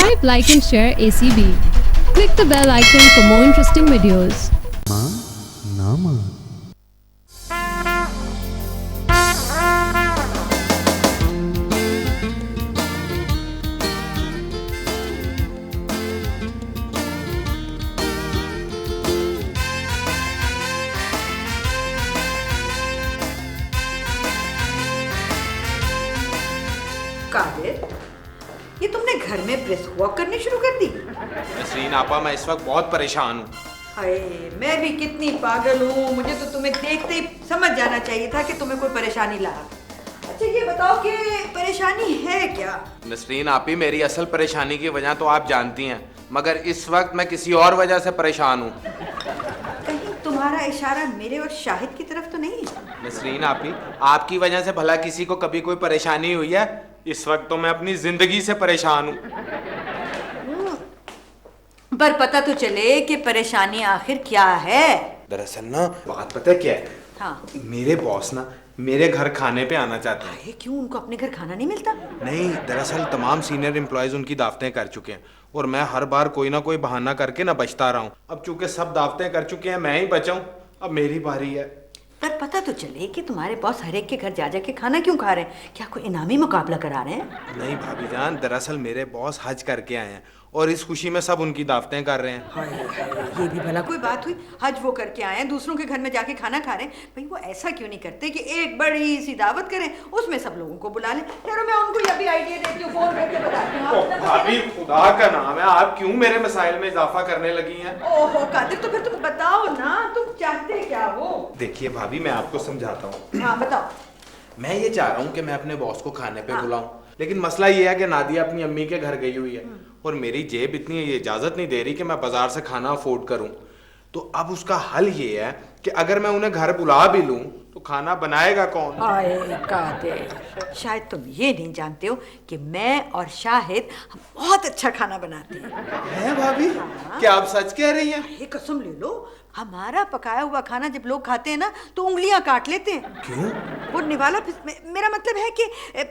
Subscribe, like and share ACB. Click the bell icon for more interesting videos. Qadir, ये तुमने घर में brisk walk करनी शुरू कर दी? नसरीन आपा, मैं इस वक्त बहुत परेशान हूँ। हाय, मैं भी कितनी पागल हूँ। मुझे तो तुम्हें देखते ही समझ जाना चाहिए था कि तुम्हें कोई परेशानी ला। अच्छा ये बताओ कि परेशानी है क्या? नसरीन आपी, मेरी असल परेशानी की वजह तो आप जानती हैं, मगर इस वक्त मैं किसी और वजह से परेशान हूँ। कहीं तुम्हारा इशारा मेरे और शाहिद की तरफ तो नहीं है? नसरीन आपी, आपकी वजह से भला किसी को कभी कोई परेशानी हुई है? इस वक्त तो मैं अपनी जिंदगी से परेशान हूँ। पर पता तो चले कि परेशानी आखिर क्या है। दरअसल ना बात पता है क्या है? हाँ। मेरे बॉस ना मेरे घर खाने पे आना चाहते हैं। क्यों, उनको अपने घर खाना नहीं मिलता? नहीं, दरअसल तमाम सीनियर एम्प्लॉयज उनकी दावतें कर चुके हैं और मैं हर बार कोई ना कोई बहाना करके ना बचता रहा हूँ। अब चूंकि सब दावतें कर चुके हैं, मैं ही बचा हूँ, अब मेरी बारी है। पर पता तो चले कि तुम्हारे बॉस हर एक के घर जा के खाना क्यों खा रहे हैं? क्या कोई इनामी मुकाबला करा रहे हैं? नहीं भाभी जान, दरअसल मेरे बॉस हज करके आए हैं और इस खुशी में सब उनकी दावतें कर रहे हैं। हाय, ये भी भला कोई बात हुई? हज वो करके आए हैं, दूसरों के घर में जाके खाना खा रहे हैं। भाई वो ऐसा क्यों नहीं करते कि एक बड़ी सी दावत करें, उसमें सब लोगों को बुला लें। यार मैं उनको ये भी आइडिया देती हूँ, फोन करके बताती हूँ। भाभी खुदा का नाम है, आप क्यों मेरे मसाइल में इजाफा करने लगी हैं? ओहो कादिर, तो फिर तुम बताओ ना, तुम चाहते क्या हो? देखिए भाभी, मैं आपको समझाता हूँ। हाँ बताओ। मैं ये चाह रहा हूँ कि मैं अपने बॉस को खाने पे बुलाऊं, लेकिन मसला ये है कि नादिया अपनी अम्मी के घर गई हुई है और मेरी जेब इतनी ये इजाजत नहीं दे रही कि मैं बाजार से खाना अफोर्ड करूं। तो अब उसका हल ये है कि अगर मैं उन्हें घर बुला भी लूं तो खाना बनाएगा कौन? हाय कादिर, शायद तुम ये नहीं जानते हो कि मैं और शाहिद हम बहुत अच्छा खाना बनाते हैं। भाभी? क्या आप सच कह रही हैं? ये कसम ले लो, हमारा पकाया हुआ खाना जब लोग खाते हैं ना तो उंगलियां काट लेते हैं। क्यों? वो निवाला मेरा मतलब है कि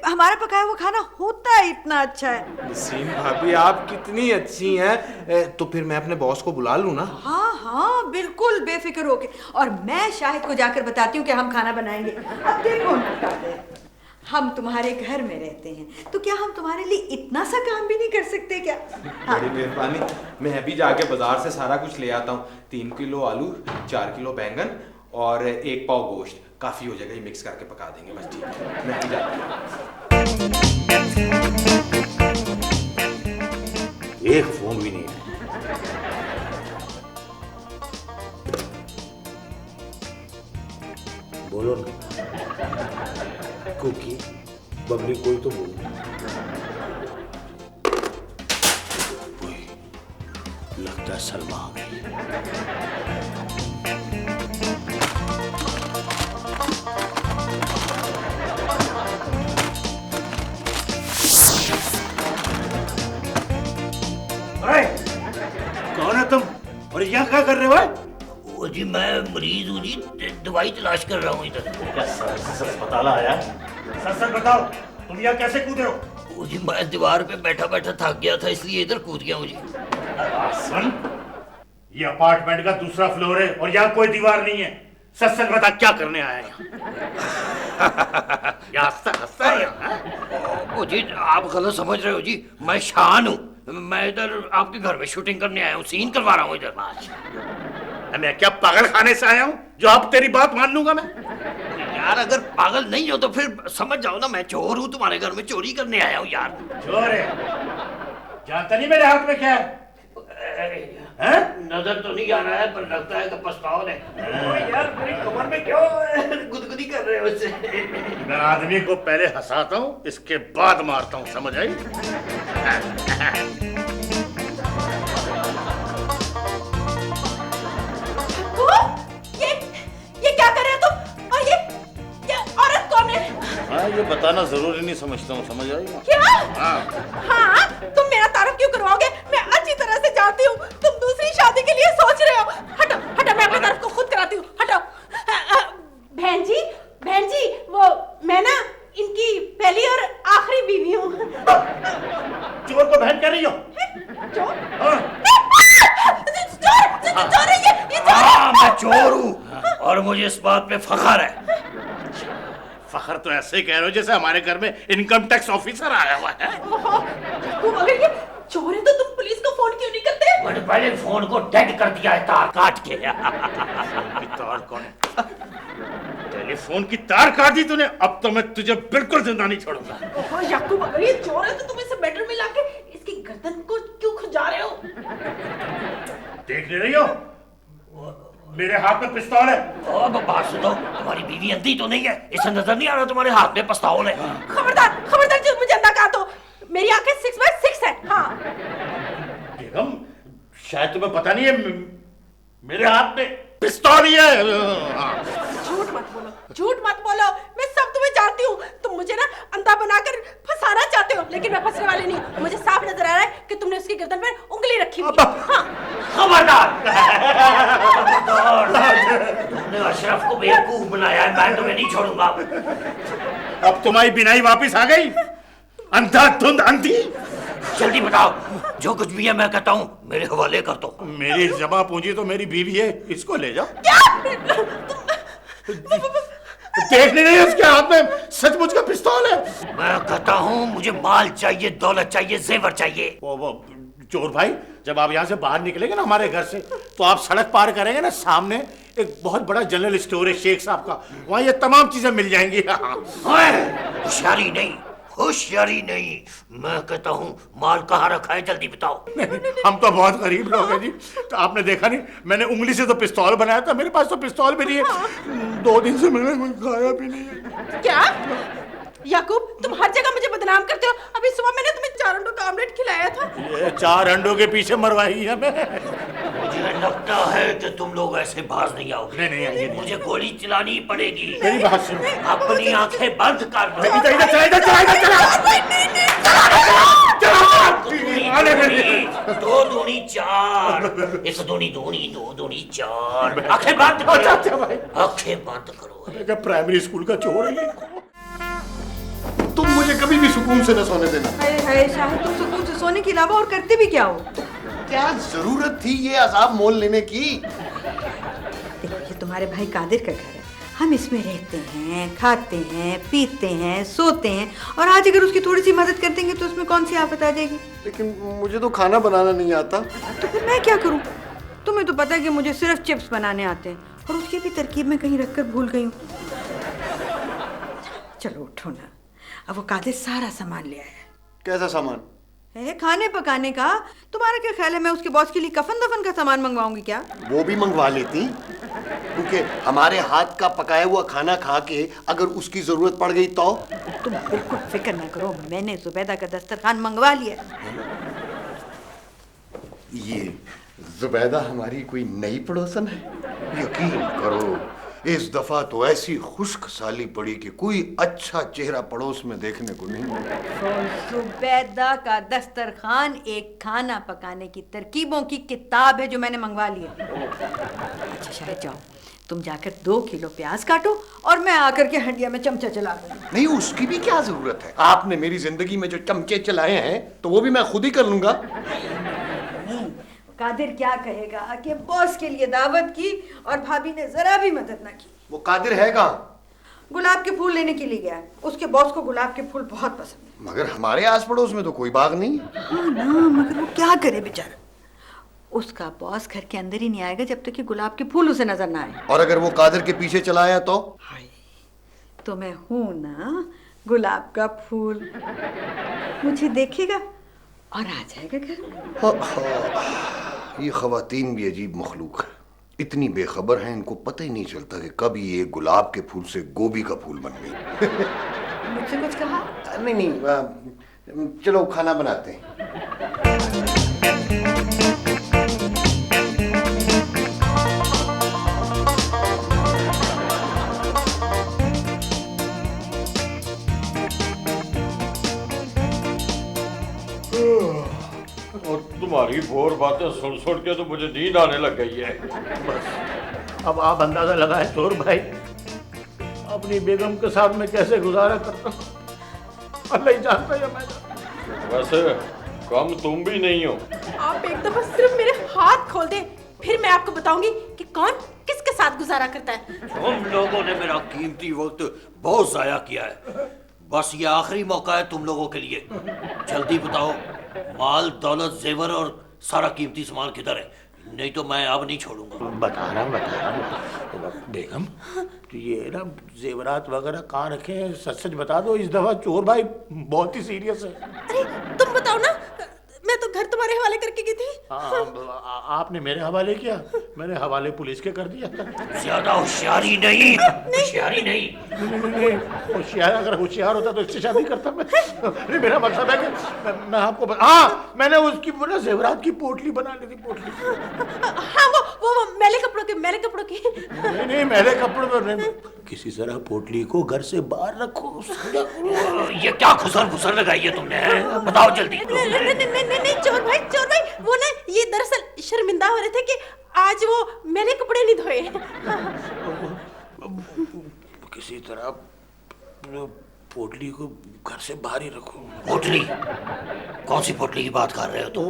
हमारा पकाया हुआ खाना होता है इतना अच्छा है। नसीम भाभी, आप कितनी अच्छी हैं। तो फिर मैं अपने बॉस को बुला लूं ना? हाँ हाँ बिल्कुल बेफिक्र होके, और मैं शाहिद को जाकर बताती हूँ कि हम खाना बनाएंगे। अब देखो हम तुम्हारे घर में रहते हैं तो क्या हम तुम्हारे लिए इतना सा काम भी नहीं कर सकते क्या? बड़ी मेहरबानी। मैं अभी जाके बाजार से सारा कुछ ले आता हूँ। 3 किलो आलू, 4 किलो बैंगन और 1 पाव गोश्त काफी हो जाएगा। ये मिक्स करके पका देंगे, बस ठीक है। मैं अभी जाता हूँ। एक फोन भी नहीं है। बोलो ना कुकी, बबली, कोई तो बोलो। लगता है सलमा आ गई। कौन है तुम और यहाँ क्या कर रहे हो? वो जी मैं मरीज हूँ जी, दवाई तलाश कर रहा हूँ इधर। क्या अस्पताल आया? सच सच बताओ, तुम यहाँ कैसे कूदे हो? वो जी मैं दीवार पे बैठा बैठा थक गया था, इसलिए इधर कूद गया हूँ जी। सुन, ये अपार्टमेंट का दूसरा फ्लोर है और यहाँ कोई दीवार नहीं है। सच सच बता, क्या करने आया यहाँ? हंसता है यहाँ। वो जी आप गलत समझ रहे हो जी, मैं शान हूँ। मैं इधर आपके घर में शूटिंग करने आया हूँ, सीन करवा रहा हूँ इधर। मैं क्या पागल खाने से आया हूँ जो अब तेरी बात मान लूंगा मैं? यार अगर पागल नहीं हो तो फिर समझ जाओ ना, मैं चोर हूँ, तुम्हारे घर में चोरी करने आया हूँ यार। चोर है? जानता नहीं मेरे हाथ में क्या है? नजर तो नहीं आ रहा है पर लगता है कि पिस्तौल है। यार मेरी कमर में क्यों गुदगुदी कर रहे हो इससे? मैं आदमी को पहले हंसाता हूँ, इसके बाद मारता हूँ, समझ आई? ये क्या कर रहे हो तुम? और ये औरत कौन है? हाँ, ये बताना जरूरी नहीं समझता हूँ, समझ आई? क्या? हाँ, तुम मेरा तारुफ क्यों करवाओगे? मैं अच्छी तरह से जानती हूँ तुम दूसरी शादी के लिए सोच रहे हो। हटो हटो, मैं अपने तारुफ को खुद कराती हूँ। हटो। बहन जी वो मैं ना इनकी पहली और आखिरी बीवी हूँ। चोर को बहन कह रही हो? हाँ, मैं चोर हूँ और मुझे इस बात पे फख्र है। फखर तो ऐसे ही कह रहे हो जैसे हमारे घर में इनकम टैक्स ऑफिसर आया हुआ है। अगर ये चोर है तो तुम पुलिस को फोन क्यों नहीं करते? मैंने पहले फोन को डेड कर दिया है, तार काट के। तार कौन? टेलीफोन की तार काट दी तूने, अब तो मैं तुझे बिल्कुल जिंदा नहीं छोड़ूंगा। ओहो याकूब, अगर ये चोर है तो तुम इसे बेडरूम में लाके इसकी गर्दन को क्यों खुजा रहे हो? देख नहीं रही हो मेरे हाथ में पिस्तौल है। अब बात सुनो, तुम्हारी बीवी अंधी तो नहीं है? इसे नजर नहीं आ रहा तुम्हारे हाथ में पिस्तौल है? खबरदार खबरदार, जो मुझे अंधा कहा तो मेरी आंखें 6/6 है। हाँ बेगम, शायद तुम्हें पता नहीं है मेरे हाथ में पिस्तौल ही है। झूठ मत बोलो, झूठ मत बोलो, मैं सब तुम्हें जानती हूँ। तुम मुझे ना अंधा बनाकर फंसाना चाहते हो, लेकिन मैं फंसने वाली नहीं हूँ। मुझे साफ नजर आ रहा है कि तुमने उसकी गर्दन पर उंगली रखी हुई है। हाँ। खबरदार! तुमने अशरफ को बेवकूफ बनाया है, मैं तुम्हें नहीं छोड़ूंगा। अब तुम्हारी बिनाई वापस आ गई, अंधा धुंध अंधी। जल्दी बताओ, जो कुछ भी है मैं कहता हूँ मेरे हवाले कर दो। मेरी जमा पूंजी तो मेरी बीवी है, इसको ले जाओ। देख नहीं रही उसके हाथ में सचमुच का पिस्तौल है। मैं कहता हूँ मुझे माल चाहिए, दौलत चाहिए, जेवर चाहिए। वो चोर भाई, जब आप यहाँ से बाहर निकलेंगे ना हमारे घर से, तो आप सड़क पार करेंगे ना, सामने एक बहुत बड़ा जनरल स्टोर है शेख साहब का, वहाँ ये तमाम चीजें मिल जाएंगी। होशियारी नहीं, होशियारी नहीं, मैं कहता हूँ माल कहाँ रखा है, जल्दी बताओ। हम तो बहुत गरीब लोग हैं जी, तो आपने देखा नहीं, मैंने उंगली से तो पिस्तौल बनाया था, मेरे पास तो पिस्तौल भी नहीं है। 2 दिन से मैंने कुछ खाया भी नहीं है। क्या याकूब, तुम हर जगह मुझे बदनाम करते हो। अभी सुबह मैंने तुम्हें 4 अंडों का ऑमलेट खिलाया था। ये 4 अंडों के पीछे मरवाई है मैं। मुझे लगता है कि तुम लोग ऐसे बाज नहीं आओगे। नहीं आएंगे। मुझे गोली चलानी पड़ेगी। मेरी बात सुनो, अपनी आंखें बंद कर लो। दो दूनी 4, 1 दूनी 2 दूनी 4। आंखें बंद करो, आंखें बंद करो। प्राइमरी स्कूल का चोर है। तुम मुझे कभी भी सुकून से न सोने देना। हाय हाय शाहिद, तुम सुकून से सोने के अलावा और करते भी क्या हो? क्या जरूरत थी ये अजाब मोल लेने की? देखो, ये तुम्हारे भाई कादिर का घर है, हम इसमें रहते हैं, खाते हैं, पीते हैं, सोते हैं, और आज अगर उसकी थोड़ी सी मदद कर देंगे तो उसमें कौन सी आफत आ जाएगी? लेकिन मुझे तो खाना बनाना नहीं आता। तो फिर मैं क्या करूं? तुम्हें तो पता है कि मुझे सिर्फ चिप्स बनाने आते हैं, और उसकी भी तरकीब में कहीं रखकर भूल गई हूँ। चलो उठो ना, अब वो कादिर सारा सामान ले आया है। कैसा सामान? खाने पकाने का। तुम्हारा क्या ख्याल है मैं उसके बॉस के लिए कफन दफन का सामान मंगवाऊंगी क्या? वो भी मंगवा लेती, क्योंकि हमारे हाथ का पकाया हुआ खाना खा के अगर उसकी जरूरत पड़ गई तो? तुम बिल्कुल फिक्र ना करो, मैंने जुबैदा का दस्तरखान मंगवा लिया। ये जुबैदा हमारी कोई नई पड़ोसन है? यकीन करो, इस दफा तो ऐसी खुश्क साली पड़ी कि कोई अच्छा चेहरा पड़ोस में देखने को नहीं मिला। जुबैदा का दस्तरखान एक खाना पकाने की तरकीबों की किताब है जो मैंने मंगवा ली है। अच्छा शायद जाओ, तुम जाकर 2 किलो प्याज काटो और मैं आकर के हंडिया में चमचा चला दूंगी। नहीं, उसकी भी क्या जरूरत है? आपने मेरी जिंदगी में जो चमचे चलाए हैं तो वो भी मैं खुद ही कर लूंगा। कादिर क्या कहेगा कि बॉस के लिए दावत की और भाभी ने जरा भी मदद ना की। वो कादिर है कहाँ? गुलाब के फूल लेने के लिए गया है। उसके बॉस को गुलाब के फूल बहुत पसंद है। मगर हमारे आस पड़ोस में तो कोई बाग नहीं है। हाँ ना, मगर वो क्या करे बेचारा। उसका बॉस घर के अंदर ही नहीं आएगा जब तक कि गुलाब के फूल उसे नजर ना आए। और अगर वो कादिर के पीछे चला आया तो? तो मैं हूं ना गुलाब का फूल, मुझे देखेगा और आ जाएगा घर में। ये खवातीन भी अजीब मखलूक है, इतनी बेखबर हैं, इनको पता ही नहीं चलता कि कब ये गुलाब के फूल से गोभी का फूल बन गई। मुझसे कुछ कहा? नहीं, चलो खाना बनाते हैं। और तुम्हारी बोर बातें सुन सुन के तो मुझे नींद आने लग गई है। बस अब आप अंदाजा लगाए चोर भाई, अपनी बेगम के साथ मैं कैसे गुजारा करता हूँ, अल्लाह ही जानता है। मैं वैसे कम तुम भी नहीं हो। आप एक दफा सिर्फ मेरे हाथ खोल दे, फिर मैं आपको बताऊंगी कि कौन किसके साथ गुजारा करता है। तुम लोगों ने मेरा कीमती वक्त बहुत जाया किया है। बस ये आखिरी मौका है तुम लोगों के लिए। जल्दी बताओ, माल दौलत जेवर और सारा कीमती सामान किधर है? नहीं तो मैं अब नहीं छोड़ूंगा। बता रहा हूँ बेगम, तो ये ना जेवरात वगैरह कहाँ रखे हैं, सच सच बता दो। इस दफा चोर भाई बहुत ही सीरियस है। अरे तुम बताओ ना, मैं तो घर तुम्हारे हवाले करके गई थी। आपने मेरे हवाले किया, मैंने हवाले पुलिस के कर दिया। ज्यादा होशियारी नहीं, होशियारी नहीं। होशियार, अगर होशियार होता तो इससे शादी करता मैं। नहीं, मेरा मकसद है कि मैं आपको हाँ, मैंने उसकी ना जेवरात की पोटली बना ली थी, पोटली। हाँ वो मैले कपड़ों की नहीं मैले कपड़ों में किसी तरह पोटली को घर से बाहर रखो। ये क्या खुसर फुसर लगाई है तुमने? बताओ जल्दी। नहीं चोर भाई वो ना, ये दरअसल शर्मिंदा हो रहे थे कि आज वो मैंने कपड़े नहीं धोए। किसी तरह पोटली को घर से बाहर ही रखो। पोटली? कौन सी पोटली की बात कर रहे हो तुम?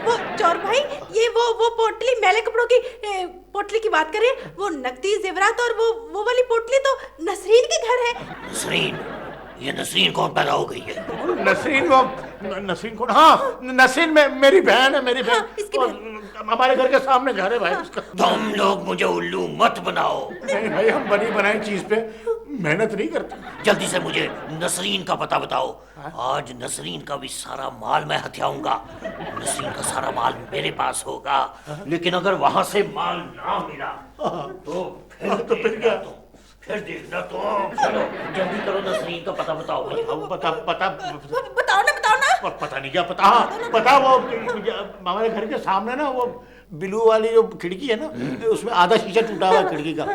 वो चोर भाई, ये वो पोटली मैले कपड़ों की पोटली की बात करें, वो नकदी जेवरात और वो वाली पोटली तो नसरीन के घर है। नसरीन? ये नसरीन कौन पैदा हो गई है? नसरीन कौन? हाँ, नसरीन मेरी बहन है, मेरी बहन। हमारे घर के सामने घर है भाई उसका। तुम लोग मुझे उल्लू मत बनाओ। नहीं भाई, हम बनी बनाई चीज पे मेहनत नहीं करते। जल्दी से मुझे नसरीन का पता बताओ। आज नसरीन का भी सारा माल मैं हथियाऊंगा। नसरीन का सारा माल मेरे पास होगा, लेकिन अगर वहां से माल ना मिला तो फिर क्या? फिर देखना तो। चलो जल्दी करो, नसरीन का पता बताओ। बताओ ना। पता नहीं क्या पता। हाँ पता, वो हमारे घर के सामने ना वो ब्लू वाली जो खिड़की है ना, उसमें आधा शीशा टूटा हुआ है खिड़की का।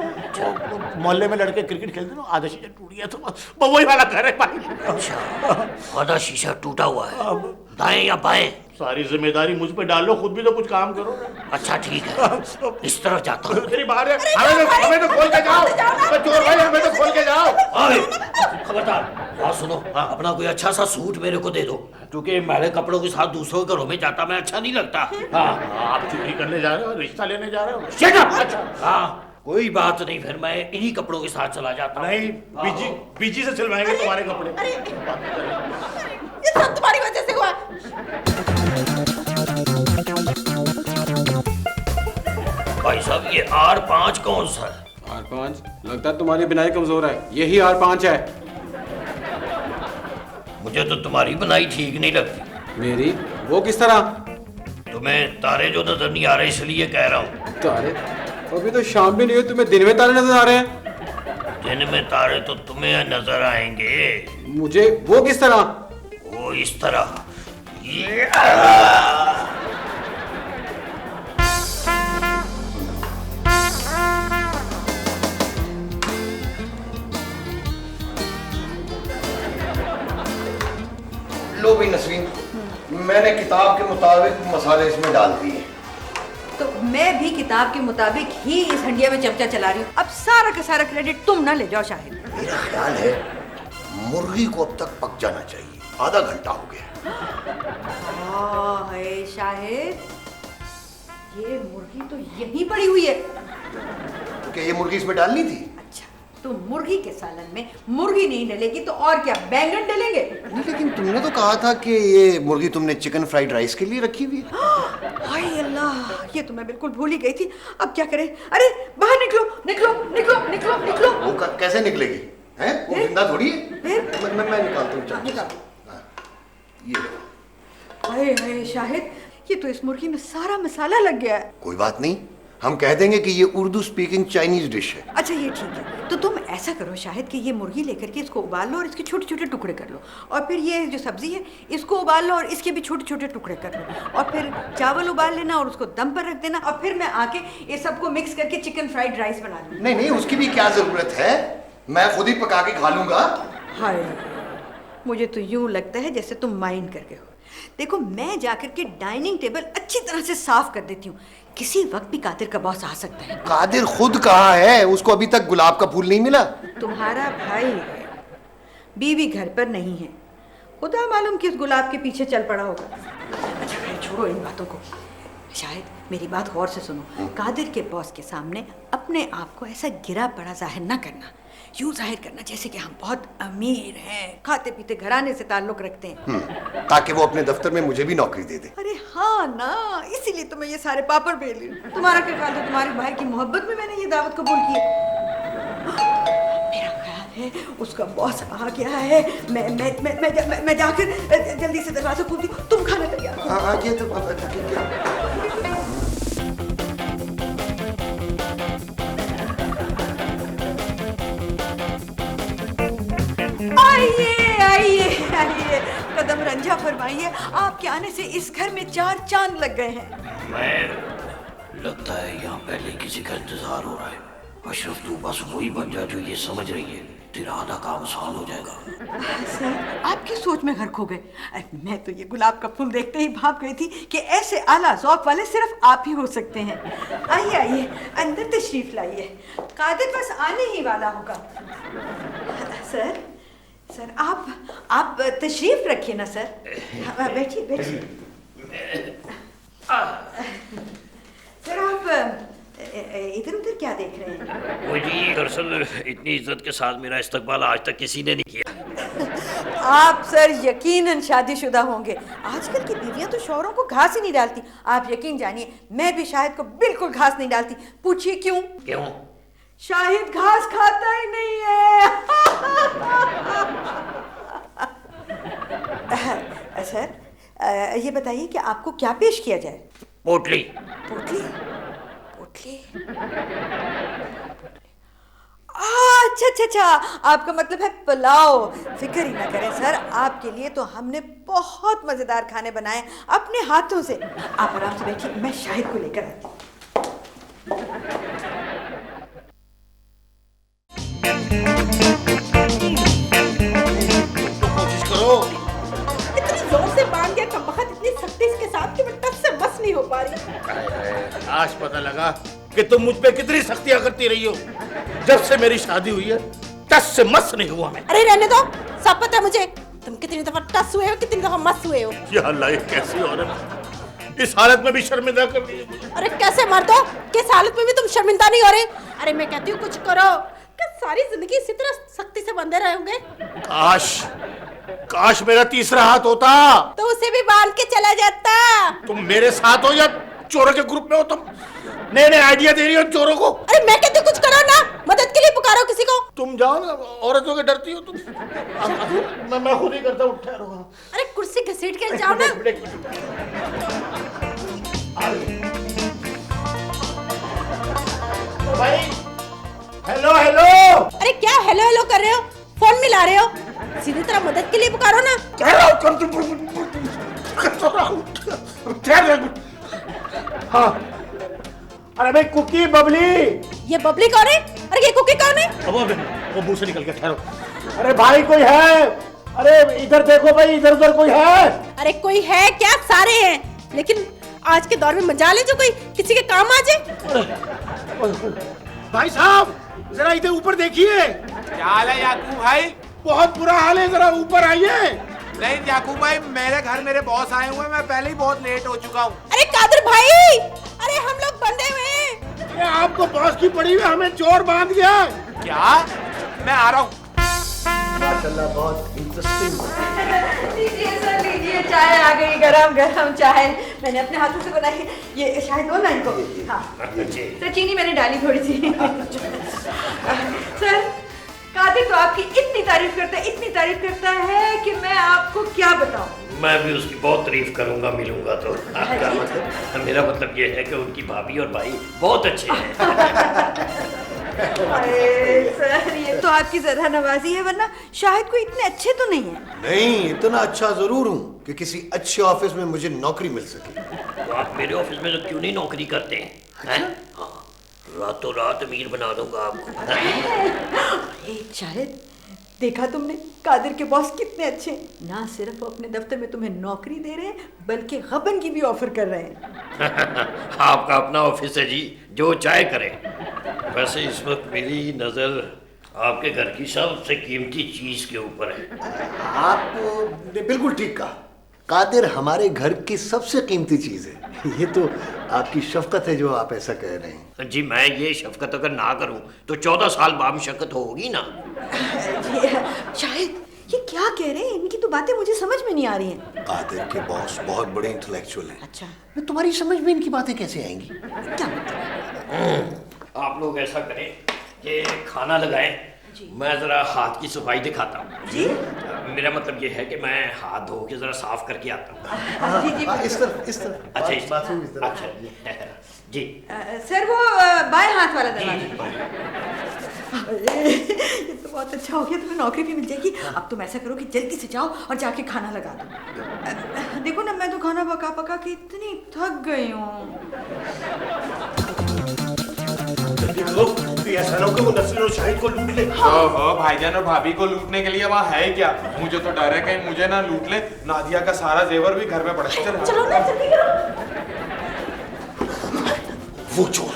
मोहल्ले में लड़के क्रिकेट खेलते ना, आधा शीशा टूट गया, तो वही वाला घर है भाई। अच्छा, आधा शीशा टूटा हुआ है, दाएं या बाएं? सारी जिम्मेदारी मुझ पे डाल लो, खुद भी तो कुछ काम करो। अच्छा ठीक है, इस तरफ जाता हूँ। तेरी बात है, हमें तो खोल के जाओ। चोर भाई, हमें तो खोल के जाओ। खबरदार, बात सुनो। अपना कोई अच्छा सा सूट मेरे को दे दो, क्योंकि मैले कपड़ों के साथ दूसरों के घरों में जाता मैं अच्छा नहीं लगता। हाँ, आप चोरी करने जा रहे हो, रिश्ता लेने जा रहे हो? Shut up! हाँ, कोई बात नहीं, फिर मैं इन्हीं कपड़ों के साथ चला जाता हूँ। नहीं, बीजी से सिलवाएंगे तुम्हारे कपड़े। ये सब तुम्हारी वजह से हुआ। भाई साहब, ये R5 कौन सा है? R5? लगता है तुम्हारी बिनाई कमजोर है, यही R5 है। मुझे तो तुम्हारी बनाई ठीक नहीं लगती। मेरी? वो किस तरह? तुम्हें तारे जो नजर नहीं आ रहे इसलिए कह रहा हूँ। तारे? अभी तो शाम भी नहीं हुई, तुम्हें दिन में तारे नजर आ रहे हैं। दिन में तारे तो तुम्हें नजर आएंगे। मुझे? वो किस तरह? वो इस तरह। ये लो भी नसरीन, मैंने किताब के मुताबिक मसाले इसमें डाल दिए। तो मैं भी किताब के मुताबिक ही इस हंडिया में चमचा चला रही हूँ। अब सारा का सारा क्रेडिट तुम ना ले जाओ शाहिद। मेरा ख्याल है मुर्गी को अब तक पक जाना चाहिए, आधा घंटा हो गया। है शाहिद, ये मुर्गी तो यहीं पड़ी हुई है। तो क्या ये मुर्गी इसमें डालनी थी? अच्छा, तो मुर्गी के सालन में मुर्गी नहीं डलेगी तो और क्या, बैंगन डलेंगे? नहीं, लेकिन तुमने तो कहा था कि ये मुर्गी तुमने चिकन फ्राइड राइस के लिए रखी हुई है। हाय अल्लाह, ये तो मैं बिल्कुल भूल ही गई थी। अब क्या करें? अरे बाहर निकलो निकलो निकलो निकलो निकलो। वो कैसे निकलेगी? हैं? वो जिंदा थोड़ी है। मैं निकालता हूँ। निकालो। ये हाय हाय शाहिद, ये तो इस मुर्गी में सारा मसाला लग गया है। कोई बात नहीं, हम कह देंगे कि ये उर्दू स्पीकिंग चाइनीज डिश है। अच्छा ये ठीक है, तो तुम ऐसा करो शाहिद कि ये मुर्गी लेकर के इसको उबाल लो और इसके छोटे छोटे टुकड़े कर लो, और फिर ये जो सब्जी है इसको उबाल लो और इसके भी छोटे छोटे टुकड़े कर लो, और फिर चावल उबाल लेना और उसको दम पर रख देना, और फिर मैं आके ये सबको मिक्स करके चिकन फ्राइड राइस बना लूँ। नहीं नहीं, उसकी भी क्या जरूरत है, मैं खुद ही पका के खा लूंगा। हाय, मुझे तो यूं लगता है जैसे तुम माइंड करके हो। देखो, मैं जाकर के डाइनिंग टेबल अच्छी तरह से साफ कर देती हूँ, किसी वक्त भी कादिर का बॉस आ सकता है। कादिर खुद कहाँ है? उसको अभी तक गुलाब का फूल नहीं मिला। तुम्हारा भाई है, बीवी घर पर नहीं है, खुदा मालूम किस गुलाब के पीछे चल पड़ा होगा। छोड़ो इन बातों को। शायद मेरी बात गौर से सुनो। कादिर के बॉस के सामने अपने आप को ऐसा गिरा पड़ा जाहिर ना करना। यूं जाहिर करना जैसे कि हम बहुत अमीर हैं, खाते पीते घराने से ताल्लुक रखते हैं। ताकि वो अपने दफ्तर में मुझे भी नौकरी दे दे। अरे हाँ ना, इसीलिए तो मैं ये सारे पापड़ बेल रही हूँ। तुम्हारा क्या ख्याल है? तुम्हारे भाई की मोहब्बत में मैंने ये दावत कबूल की है। मेरा ख्याल है उसका बॉस आ गया है। मैं जाकर जल्दी से दरवाजा खोलती हूँ। तुम खाना तैयार करो। हाँ ये तो ठीक है। आइए आइए आइए, कदम रंजा फरमाइए। आपके आने से इस घर में 4 चांद लग गए हैं। मैं लगता है यहाँ पहले किसी का इंतजार हो रहा है। अशरफ तू बस वही बन जा जो ये समझ रही है, तेरा आधा काम आसान हो जाएगा। सर, आपकी सोच में गर्क हो गए। मैं तो ये गुलाब का फूल देखते ही भाप गई थी कि ऐसे आला ज़ौक़ वाले सिर्फ आप ही हो सकते हैं। आइए आइए, अंदर तशरीफ लाइए। कादिर बस आने ही वाला होगा। सर आप तशरीफ रखिए ना सर। बैठिए बैठिए। सर आप इधर उधर क्या देख रहे हैं? वो जी दरअसल इतनी इज्जत के साथ मेरा इस्तकबाल आज तक किसी ने नहीं किया। आप सर यकीनन शादीशुदा होंगे। आजकल की बीवियां तो शौहरों को घास ही नहीं डालती। आप यकीन जानिए, मैं भी शाहिद को बिल्कुल घास नहीं डालती। पूछिए क्यों? क्यों? शाहिद घास खाता ही नहीं है। सर ये बताइए कि आपको क्या पेश किया जाए? पोटली। पोटली? पोटली? अच्छा, आपका मतलब है पुलाव। फिक्र ही ना करें सर, आपके लिए तो हमने बहुत मजेदार खाने बनाए अपने हाथों से। आप आराम से बैठिए, मैं शाहिद को लेकर आती हूँ। कोशिश करो। इतनी जोर से बांध दिया कमबख्त, इतनी सख्ती के साथ कि मैं टस से बस नहीं हो पा रही। आज पता लगा कि तुम मुझ पे कितनी सख्तियां करती रही हो। जब से मेरी शादी हुई है टस से मस नहीं हुआ मैं। अरे रहने दो, सब पता है मुझे तुम कितनी दफा टस हुए हो, कितनी दफा मस हुए हो। या अल्लाह, ये कैसी औरत इस हालत में भी शर्मिंदा कर रही है। अरे कैसे मर्द हो, किस हालत में भी तुम शर्मिंदा नहीं हो रहे? अरे मैं कहती हूँ कुछ करो। क्या सारी जिंदगी इसी तरह सख्ती से बंधे रहोगे? काश मेरा तीसरा हाथ होता तो उसे भी बांध के चला जाता। तुम मेरे साथ हो या चोरों के ग्रुप में हो? तुम नए आइडिया दे रही हो चोरों को। अरे मैं कहती हूँ कुछ करो ना, मदद के लिए पुकारो किसी को। तुम जाओ ना, औरतों के डरती हो तुम। मैं खुद ही करता हूँ, ठहरो। अरे कुर्सी घसीट के जाओ ना। भाई हेलो हेलो। अरे क्या हेलो हेलो कर रहे हो, फोन मिला रहे हो? सीधी तरह मदद के लिए पुकारो ना। हाँ, अरे भाई कुकी बबली। ये बबली कौन है? अरे ये कुकी कौन है? अब वो मुंह से निकल गया, ठहरो। अरे भाई कोई है? अरे इधर देखो भाई, इधर उधर कोई है? अरे कोई है क्या? सारे हैं, लेकिन आज के दौर में मजाल है जो कोई किसी के काम आ जाए। भाई साहब जरा इधर ऊपर देखिए। क्या हाल है याकूब भाई? बहुत बुरा हाल है, जरा ऊपर आइए। नहीं याकूब भाई, मेरे घर मेरे बॉस आए हुए हैं, मैं पहले ही बहुत लेट हो चुका हूँ। अरे कादिर भाई, अरे हम लोग बंधे हुए हैं। अरे आपको बॉस की पड़ी हुई, हमें चोर बांध गया। क्या? मैं आ रहा हूँ। माशाल्लाह बहुत इंटरेस्टिंग। लीजिए सर, लीजिए, चाय आ गई, गरम गरम चाय। मैंने अपने हाथों से बनाई है। ये शायद दो ना इनको। हाँ सर, चीनी मैंने डाली थोड़ी सी। सर, कादिर तो आपकी इतनी तारीफ करता है कि मैं आपको क्या बताऊं। मैं भी उसकी बहुत तारीफ करूंगा मिलूंगा तो। आपका मतलब, मेरा मतलब ये है कि उनकी भाभी और भाई बहुत अच्छे हैं। अरे सर, ये तो आपकी जरा नवाजी है, वरना शाहिद कोई इतने अच्छे तो नहीं है। नहीं, इतना अच्छा जरूर हूँ कि किसी अच्छे ऑफिस में मुझे नौकरी मिल सके। तो आप मेरे ऑफिस में तो क्यों नहीं नौकरी करते हैं? हैं? हाँ, रातों रात अमीर बना दूंगा आपको। शाहिद, देखा तुमने कादिर के बॉस कितने अच्छे हैं। ना सिर्फ वो अपने दफ्तर में तुम्हें नौकरी दे रहे हैं, बल्कि गबन की भी ऑफर कर रहे हैं। आपका अपना ऑफिस है जी, जो चाहे करें। वैसे इस वक्त मेरी नजर आपके घर की सबसे कीमती चीज के ऊपर है। आपने बिल्कुल ठीक कहा। कादिर हमारे घर की सबसे कीमती चीज है। ये तो आपकी शफकत है जो आप ऐसा कह रहे हैं। जी मैं ये शफकत अगर ना करूं तो 14 साल बाद शफकत होगी ना। शाहिद ये क्या कह रहे हैं? इनकी तो बातें मुझे समझ में नहीं आ रही हैं। कादिर के बॉस बहुत बड़े इंटेलेक्चुअल हैं। अच्छा, मैं तुम्हारी समझ में इनकी बातें कैसे आएंगी? क्या मतलब? आप लोग ऐसा करें कि खाना लगाएं, मैं जरा हाथ की सफाई दिखाता हूँ। जी मेरा मतलब ये है कि मैं हाथ धो के जरा साफ करके आता हूँ। जी जी इस तरफ अच्छा इस बाथरूम इस तरफ। अच्छा जी सर वो बाएं हाथ वाला दरवाजा। ये तो बहुत अच्छा हो गया, तुम्हें नौकरी भी मिल जाएगी। अब तुम ऐसा करो कि जल्दी से जाओ और जाके खाना लगा दो। देखो ना मैं तो खाना पका पका के इतनी थक गई हूँ। ऐसा ना हो कि वो नसरीन और शाहिद को लूट ले। ओहो भाईजान और भाभी को लूटने के लिए वहाँ है क्या? मुझे तो डर है कहीं मुझे ना लूट ले। नादिया का सारा जेवर भी घर में पड़ा है। चलो ना जल्दी करो। वो चोर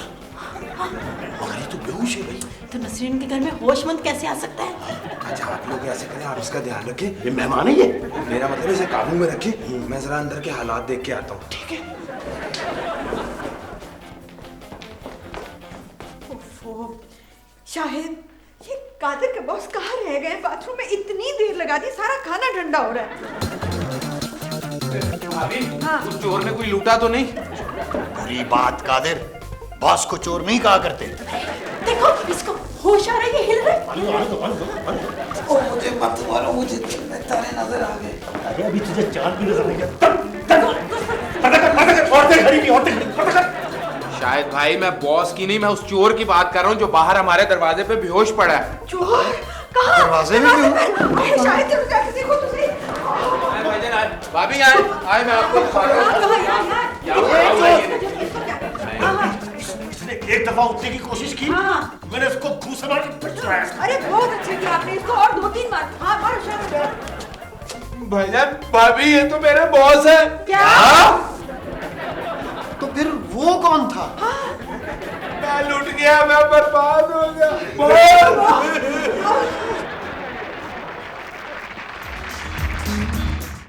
मगर ये तो बेहोश है भाई। तो नसरीन के घर में होशमंद कैसे आ सकता है? अच्छा आप लोग ऐसे करें, आप इसका ध्यान रखें। ये मेहमान है ये। मेरा मतलब इसे काबू में रखें, मैं जरा अंदर के हालात देख के आता हूँ। ठीक है। शाहिद ये कादिर के बॉस कहाँ रह गए? बाथरूम में इतनी देर लगा दी, सारा खाना ठंडा हो रहा है। भाभी हाँ। उस चोर ने कोई लूटा तो नहीं? बुरी बात कादिर, बॉस को चोर नहीं कहा करते। देखो इसको होश आ रहा है, ये हिल रहा है। मुझे मत मारो, मुझे तारे नजर आ गए। अरे अभी तुझे चांद भी नजर नहीं आता। औरतें खड़ी थी, औरतें खड़ी। शायद भाई मैं बॉस की नहीं, मैं उस चोर की बात कर रहा हूँ जो बाहर हमारे दरवाजे पे बेहोश पड़ा है। चोर कहाँ? दरवाजे में क्यों? शाहिद चलो जाके देखो तो सही। भाईजान आए, भाभी आए मैं आपको दिखा रहा हूँ। क्या हुआ ये? इसने एक दफा उठने की कोशिश की, मैंने उसको घूसा मार के पिट रहा है। अरे बहुत अच्छे किया आपने, इसको और 2-3 बार। हाँ मारो शाहिद। भाईजान भाभी ये तो मेरा बॉस है। क्या? तो फिर वो कौन था? मैं लूट गया, मैं बर्बाद